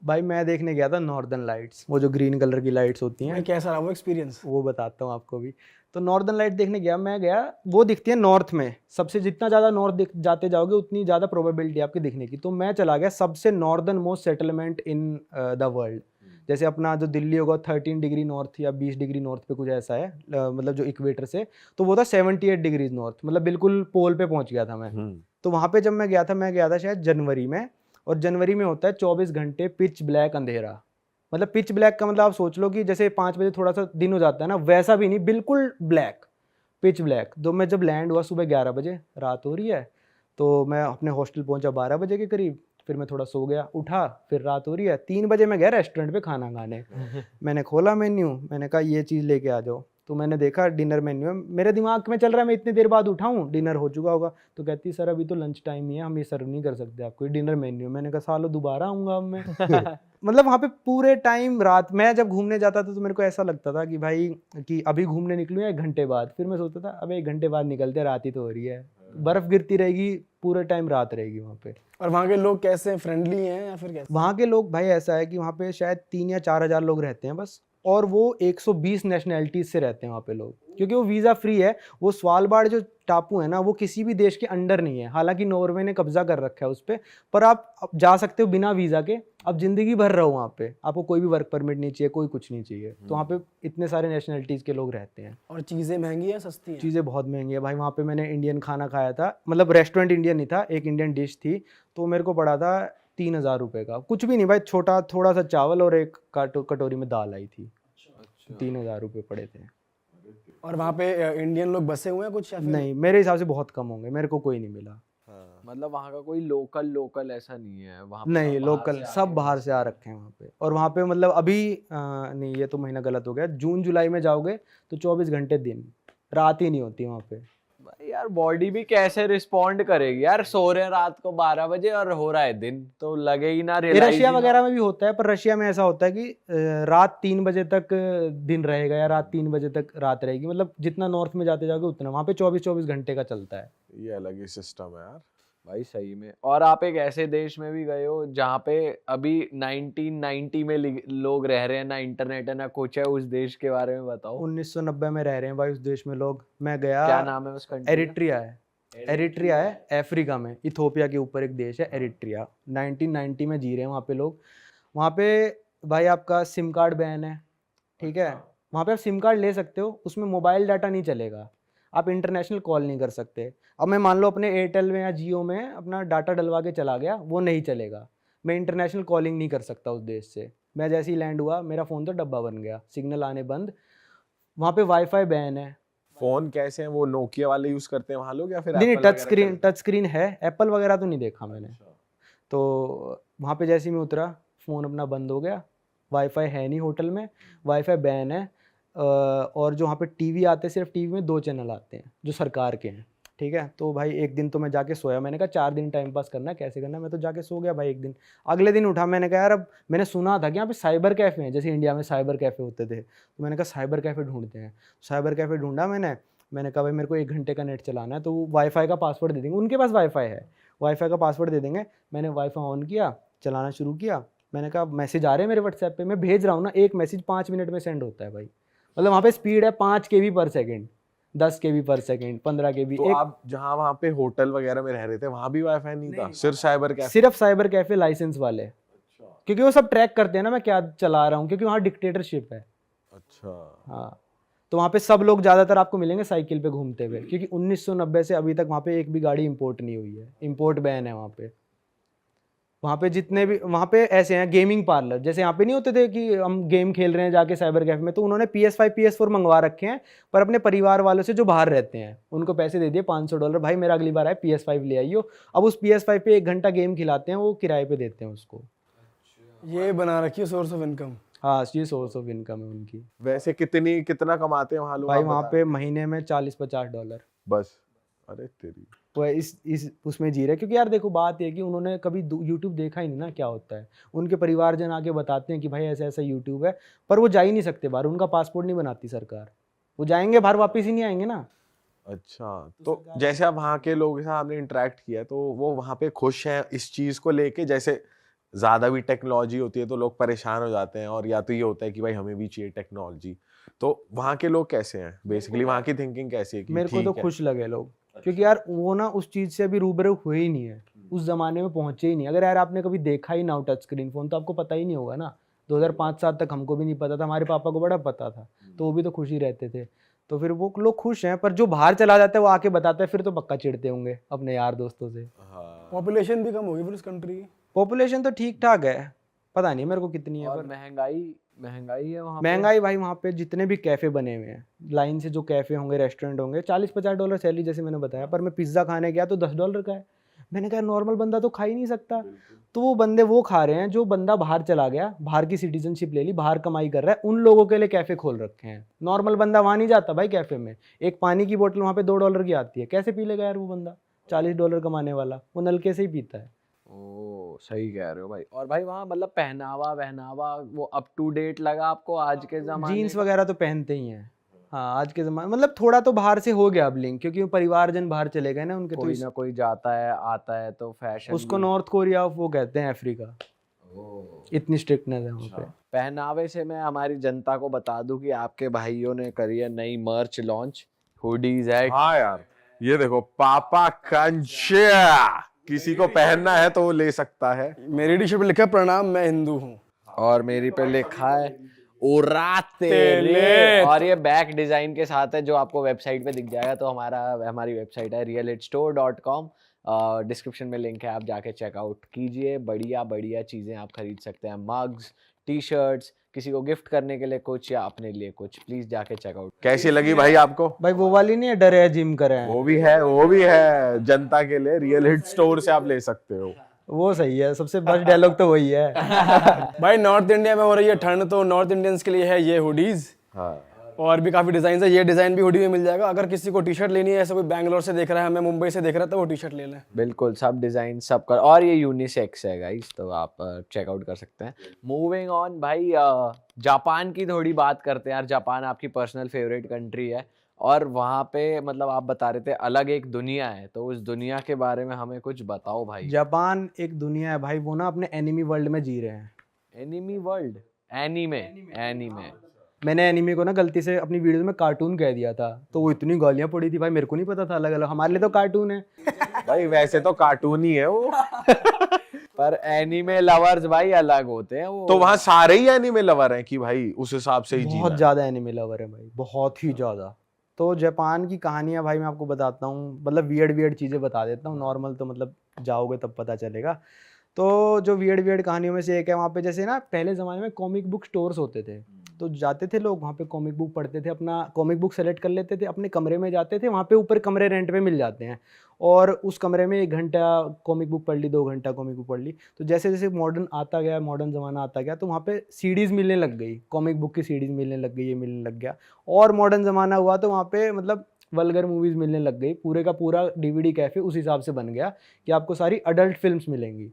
भाई मैं देखने गया था नॉर्दर्न लाइट्स, वो जो ग्रीन कलर की लाइट्स होती हैं। कैसा रहा वो एक्सपीरियंस? वो बताता हूँ आपको भी। तो नॉर्दर्न लाइट देखने गया, मैं गया, वो दिखती है नॉर्थ में। सबसे जितना ज़्यादा नॉर्थ जाते जाओगे उतनी ज़्यादा प्रोबेबिलिटी आपकी दिखने की। तो मैं चला गया सबसे northern most settlement in the world. जैसे अपना जो दिल्ली होगा 13 डिग्री नॉर्थ या 20 डिग्री नॉर्थ पे कुछ ऐसा है, मतलब जो इक्वेटर से। तो वो था 78 डिग्रीज नॉर्थ, मतलब बिल्कुल पोल पे पहुंच गया था मैं। तो वहाँ पे जब मैं गया था शायद जनवरी में। और जनवरी में होता है 24 घंटे पिच ब्लैक अंधेरा। मतलब पिच ब्लैक का मतलब आप सोच लो कि जैसे 5 बजे थोड़ा सा दिन हो जाता है ना, वैसा भी नहीं, बिल्कुल ब्लैक, पिच ब्लैक। तो मैं जब लैंड हुआ सुबह 11 बजे, रात हो रही है। तो मैं अपने हॉस्टल पहुंचा 12 बजे के करीब। फिर मैं थोड़ा सो गया, उठा, फिर रात हो रही है। 3 बजे मैं गया रेस्टोरेंट पे खाना खाने। मैंने खोला मेन्यू, मैंने कहा ये चीज़ लेके आ जाओ। तो मैंने देखा डिनर मेन्यू है, मेरे दिमाग में चल रहा है मैं इतनी देर बाद उठा हूँ, डिनर हो चुका होगा। तो कहती सर अभी तो लंच टाइम ही है, हम ये सर्व नहीं कर सकते आपको, ये डिनर मेन्यू। मैंने कहा सालो दोबारा आऊँगा अब मैं। मतलब वहाँ पे पूरे टाइम रात, मैं जब घूमने जाता था तो मेरे को ऐसा लगता था कि भाई कि अभी घूमने निकलूँ या 1 घंटे बाद। फिर मैं सोचता था अबे 1 घंटे बाद निकलते, रात ही तो हो रही है, बर्फ़ गिरती रहेगी, पूरे टाइम रात रहेगी वहाँ पे। और वहाँ के लोग कैसे हैं, फ्रेंडली हैं या फिर कैसे? वहाँ के लोग भाई ऐसा है कि वहाँ पे शायद 3 या 4 हज़ार लोग रहते हैं बस। और वो 120 नेशनैलिटीज से रहते हैं वहाँ पे लोग, क्योंकि वो वीज़ा फ्री है। वो स्वालबार्ड जो टापू है ना, वो किसी भी देश के अंडर नहीं है। हालांकि नॉर्वे ने कब्जा कर रखा है उस पर आप जा सकते हो बिना वीज़ा के। आप जिंदगी भर रहो वहाँ पे, आपको कोई भी वर्क परमिट नहीं चाहिए, कोई कुछ नहीं चाहिए। तो वहाँ पे इतने सारे नेशनैलिटीज़ के लोग रहते हैं। और चीज़ें महंगी है सस्ती हैं? चीज़ें बहुत महंगी है भाई। वहाँ पे मैंने इंडियन खाना खाया था, मतलब रेस्टोरेंट इंडियन नहीं था, एक इंडियन डिश थी। तो मेरे को पड़ा था 3,000 रुपये का, कुछ भी नहीं भाई, छोटा थोड़ा सा चावल और एक कटोरी में दाल आई थी। 3,000 रुपये पड़े थे। और वहाँ पे इंडियन लोग बसे हुए हैं कुछ या फिर? नहीं, मेरे हिसाब से बहुत कम होंगे, मेरे को कोई नहीं मिला। मतलब वहाँ का कोई लोकल ऐसा नहीं है वहाँ पे? नहीं, लोकल सब बाहर से आ रखे हैं वहाँ पे। और वहाँ पे मतलब अभी नहीं, ये तो महीना गलत हो गया, जून जुलाई में जाओगे तो 24 घंटे दिन, रात ही नहीं होती वहाँ पे। भाई यार बॉडी भी कैसे रिस्पॉन्ड करेगी यार, सो रहे हैं रात को 12 बजे और हो रहा है दिन, तो लगे ही ना, ये रियलाइज रशिया ही ना। वगैरह में भी होता है, पर रशिया में ऐसा होता है कि रात 3 बजे तक दिन रहेगा या रात 3 बजे तक रात रहेगी। मतलब जितना नॉर्थ में जाते जाओगे उतना, वहाँ पे 24-24 घंटे का चलता है। ये अलग ही सिस्टम है यार भाई सही में। और आप एक ऐसे देश में भी गए हो जहाँ पे अभी 1990 में लोग रह रहे हैं, ना इंटरनेट है ना कुछ है। उस देश के बारे में बताओ। 1990 में रह रहे हैं भाई उस देश में लोग। मैं गया, क्या नाम है उस कंट्री का? एरिट्रिया है। एरिट्रिया है अफ्रीका में, इथोपिया के ऊपर एक देश है एरिट्रिया। 1990 में जी रहे हैं वहाँ पे लोग। वहाँ पे भाई आपका सिम कार्ड बैन है, ठीक है। वहाँ पे आप सिम कार्ड ले सकते हो, उसमें मोबाइल डाटा नहीं चलेगा, आप इंटरनेशनल कॉल नहीं कर सकते। अब मैं मान लो अपने एयरटेल में या जियो में अपना डाटा डलवा के चला गया, वो नहीं चलेगा। मैं इंटरनेशनल कॉलिंग नहीं कर सकता उस देश से। मैं जैसे ही लैंड हुआ मेरा फ़ोन तो डब्बा बन गया, सिग्नल आने बंद। वहाँ पे वाईफाई बैन है। फोन कैसे हैं वो, नोकिया वाले यूज करते हैं वहां लोग या फिर नहीं, Apple टच स्क्रीन है, एप्पल वगैरह तो नहीं देखा मैंने। तो वहाँ पे जैसे ही मैं उतरा, फ़ोन अपना बंद हो गया, वाईफाई है नहीं होटल में, वाईफाई बैन है। और जो वहाँ पे टीवी आते हैं, सिर्फ टीवी में 2 चैनल आते हैं जो सरकार के हैं, ठीक है। तो भाई एक दिन तो मैं जाके सोया, मैंने कहा 4 दिन टाइम पास करना है, कैसे करना है, मैं तो जाके सो गया भाई एक दिन। अगले दिन उठा, मैंने कहा यार अब मैंने सुना था कि यहाँ पे साइबर कैफ़े हैं, जैसे इंडिया में साइबर कैफ़े होते थे। तो मैंने कहा साइबर कैफ़े ढूंढते हैं। साइबर कैफ़े ढूंढा मैंने कहा भाई मेरे को 1 घंटे का नेट चलाना है, तो वो वाईफाई का पासवर्ड दे देंगे, उनके पास वाईफाई है, वाईफाई का पासवर्ड दे देंगे। मैंने वाईफाई ऑन किया, चलाना शुरू किया। मैंने कहा मैसेज आ रहे हैं मेरे व्हाट्सएप पे, मैं भेज रहा हूँ ना, एक मैसेज 5 मिनट में सेंड होता है भाई। मतलब वहाँ पे स्पीड है 5 KB पर सेकेंड, 10 KB पर सेकेंड, 15 KB। तो आप जहाँ वहाँ पे होटल वगैरह में रह रहे थे वहां भी वाईफाई नहीं था, सिर्फ साइबर कैफे? सिर्फ साइबर कैफे लाइसेंस वाले, क्योंकि वो सब ट्रैक करते हैं ना मैं क्या चला रहा हूँ, क्योंकि वहाँ डिक्टेटरशिप है। अच्छा। हाँ, तो वहाँ पे सब लोग ज़्यादातर आपको मिलेंगे साइकिल पे घूमते हुए, क्योंकि 1990 से अभी तक वहाँ पे एक भी गाड़ी इंपोर्ट नहीं हुई है, इंपोर्ट बैन है वहाँ पे। वहाँ पे जितने भी वहाँ पे ऐसे हैं गेमिंग पार्लर, जैसे यहाँ पे नहीं होते थे कि हम गेम खेल रहे हैं जाके साइबर कैफे में, तो उन्होंने PS5 PS4 मंगवा रखे हैं, पर अपने परिवार वालों से जो बाहर रहते हैं उनको पैसे दे दिए $500, भाई मेरा अगली बार आए PS5 ले आइयो। अब उस PS5 पे 1 घंटा गेम खिलाते हैं, वो किराए पे देते हैं उसको। ये बना रखी है सोर्स ऑफ इनकम। हाँ, ये सोर्स ऑफ इनकम है उनकी। वैसे कितना कमाते हैं वहां लोग, भाई आप वहाँ बता? पे महीने में $40-50 बस। अरे तेरी। वो इस उसमें जी रहे, क्योंकि यार देखो बात ये है कि उन्होंने कभी यूट्यूब देखा ही नहीं ना क्या होता है। उनके परिवारजन आके बताते हैं कि भाई ऐसा ऐसा यूट्यूब है, पर वो जा ही नहीं सकते बाहर, उनका पासपोर्ट नहीं बनाती सरकार। वो जाएंगे बाहर वापस ही नहीं आएंगे ना। अच्छा, तो जैसे आप वहाँ के लोगों के साथ आपने इंटरेक्ट किया, तो वो वहाँ पे खुश हैं इस चीज को लेके, जैसे ज्यादा भी टेक्नोलॉजी होती है तो लोग परेशान हो जाते हैं, और या तो ये होता है कि भाई हमें भी चाहिए टेक्नोलॉजी। तो वहाँ के लोग कैसे हैं बेसिकली, वहाँ की थिंकिंग कैसी है कि मेरे को तो ठीक है? खुश लगे लोग, क्योंकि यार वो ना उस चीज से अभी रूबरू हुए ही नहीं है, उस जमाने में पहुंचे ही नहीं। अगर यार आपने कभी देखा ही ना हो टच स्क्रीन फोन तो आपको पता ही नहीं होगा ना। 2005-7 तक हमको भी नहीं पता था, हमारे पापा को बड़ा पता था, तो वो भी तो खुश ही रहते थे। तो फिर वो लोग खुश हैं, पर जो बाहर चला जाता है वो आके बताता है फिर तो पक्का चिढ़ते होंगे अपने यार दोस्तों से। हाँ। पॉपुलेशन भी कम होगी फिर उस कंट्री की। पॉपुलेशन तो ठीक ठाक है, पता नहीं मेरे को कितनी है, और पर महंगाई है वहाँ पे। महंगाई भाई वहाँ पे जितने भी कैफे बने हुए हैं, लाइन से जो कैफे होंगे, रेस्टोरेंट होंगे, $40-50 सैलरी जैसे मैंने बताया, पर मैं पिज्ज़ा खाने गया तो $10 का है। मैंने कहा नॉर्मल बंदा तो खा ही नहीं सकता। तो वो बंदे वो खा रहे हैं जो बंदा बाहर चला गया, बाहर की सिटीजनशिप ले ली, बाहर कमाई कर रहा है, उन लोगों के लिए कैफे खोल रखे हैं। नॉर्मल बंदा वहाँ नहीं जाता भाई कैफे में। एक पानी की बोतल वहाँ पे $2 की आती है, कैसे पी लेगा यार वो बंदा? $40 कमाने वाला वो नलके से ही पीता है। ओ सही कह रहे हो भाई। और भाई वहाँ मतलब पहनावा वो अप टू डेट लगा आपको आज के जमाने जीन्स का? वगैरह तो पहनते ही हैं। हाँ आज के ज़माने मतलब थोड़ा तो बाहर से हो गया अब लिंक, क्योंकि वो परिवारजन बाहर चले गए ना उनके, तो कोई ना कोई जाता है आता है तो फैशन उसको नॉर्थ कोरिया वो कहते हैं अफ्रीका, इतनी स्ट्रिक्टनेस है वहाँ पे। पहनावे से मैं हमारी जनता को बता दूं कि आपके भाइयों ने करी है नई मर्च लॉन्च, हुडीज है। हाँ यार, ये देखो पापा कंचा, किसी को पहनना है तो वो ले सकता है। मेरी टी शर्ट पे लिखा है प्रणाम मैं हिंदू हूँ। और मेरी पे लिखा है ओरा तेले। तेले। और ये बैक डिजाइन के साथ है जो आपको वेबसाइट पे दिख जाएगा। तो हमारी वेबसाइट है realitstore.com, डिस्क्रिप्शन में लिंक है, आप जाके चेकआउट कीजिए। बढ़िया बढ़िया चीजें आप खरीद सकते हैं, मग्स, टी शर्ट्स, किसी को गिफ्ट करने के लिए कुछ या अपने लिए कुछ, प्लीज जाके चेकआउट। कैसी लगी भाई आपको? भाई वो वाली नहीं है डरे है जिम करे हैं, वो भी है जनता के लिए, रियल हिट स्टोर से आप ले सकते हो। वो सही है, सबसे बेस्ट डायलॉग तो वही है। भाई नॉर्थ इंडिया में हो रही है ठंड, तो नॉर्थ इंडियंस के लिए है ये हुडीज। हाँ और भी काफी डिजाइन है, ये डिजाइन भी हुडी में मिल जाएगा। अगर किसी को टी शर्ट लेनी है, ऐसा कोई बैंगलोर से देख रहा है, हमें मुंबई से देख रहा है, तो वो टी शर्ट ले लें। बिल्कुल सब डिजाइन सब कर, और ये यूनिसेक्स है गाइस, तो आप चेकआउट कर सकते हैं। मूविंग ऑन भाई, जापान की थोड़ी बात करते हैं यार। जापान आपकी पर्सनल फेवरेट कंट्री है, और वहाँ पे मतलब आप बता रहे थे अलग एक दुनिया है, तो उस दुनिया के बारे में हमें कुछ बताओ भाई। जापान एक दुनिया है भाई, वो ना अपने एनिमी वर्ल्ड में जी रहे हैं। Enemy world? एनीमे मैंने एनिमी को ना गलती से अपनी वीडियो में कार्टून कह दिया था, तो वो इतनी गालियां पड़ी थी भाई, मेरे को नहीं पता था अलग अलग, हमारे लिए तो कार्टून है। भाई वैसे तो कार्टून ही है वो। पर एनीमे लवर्स भाई अलग होते हैं वो। तो वहाँ सारे ही एनिमे लवर हैं कि भाई उस हिसाब से ही जीना बहुत है? ज़्यादा एनिमे लवर है भाई, बहुत ही ज़्यादा। तो जापान की कहानियाँ भाई मैं आपको बताता हूँ, मतलब वियर्ड चीज़ें बता देता हूँ, नॉर्मल तो मतलब जाओगे तब पता चलेगा। तो जो वियर्ड कहानियों में से एक है, वहाँ पे जैसे ना पहले ज़माने में कॉमिक बुक स्टोर्स होते थे, तो जाते थे लोग वहाँ पे कॉमिक बुक पढ़ते थे, अपना कॉमिक बुक सेलेक्ट कर लेते थे, अपने कमरे में जाते थे, वहाँ पे ऊपर कमरे रेंट पे मिल जाते हैं, और उस कमरे में 1 घंटा कॉमिक बुक पढ़ ली, 2 घंटा कॉमिक बुक पढ़ ली। तो जैसे जैसे मॉडर्न आता गया, मॉडर्न ज़माना आता गया, तो वहाँ पे सीडीज़ मिलने लग गई, कॉमिक बुक की सीडीज़ मिलने लग गई, ये मिलने लग गया। और मॉडर्न ज़माना हुआ तो वहाँ पे मतलब वल्गर मूवीज़ मिलने लग गई, पूरे का पूरा DVD कैफ़े उस हिसाब से बन गया कि आपको सारी अडल्ट फिल्म्स मिलेंगी।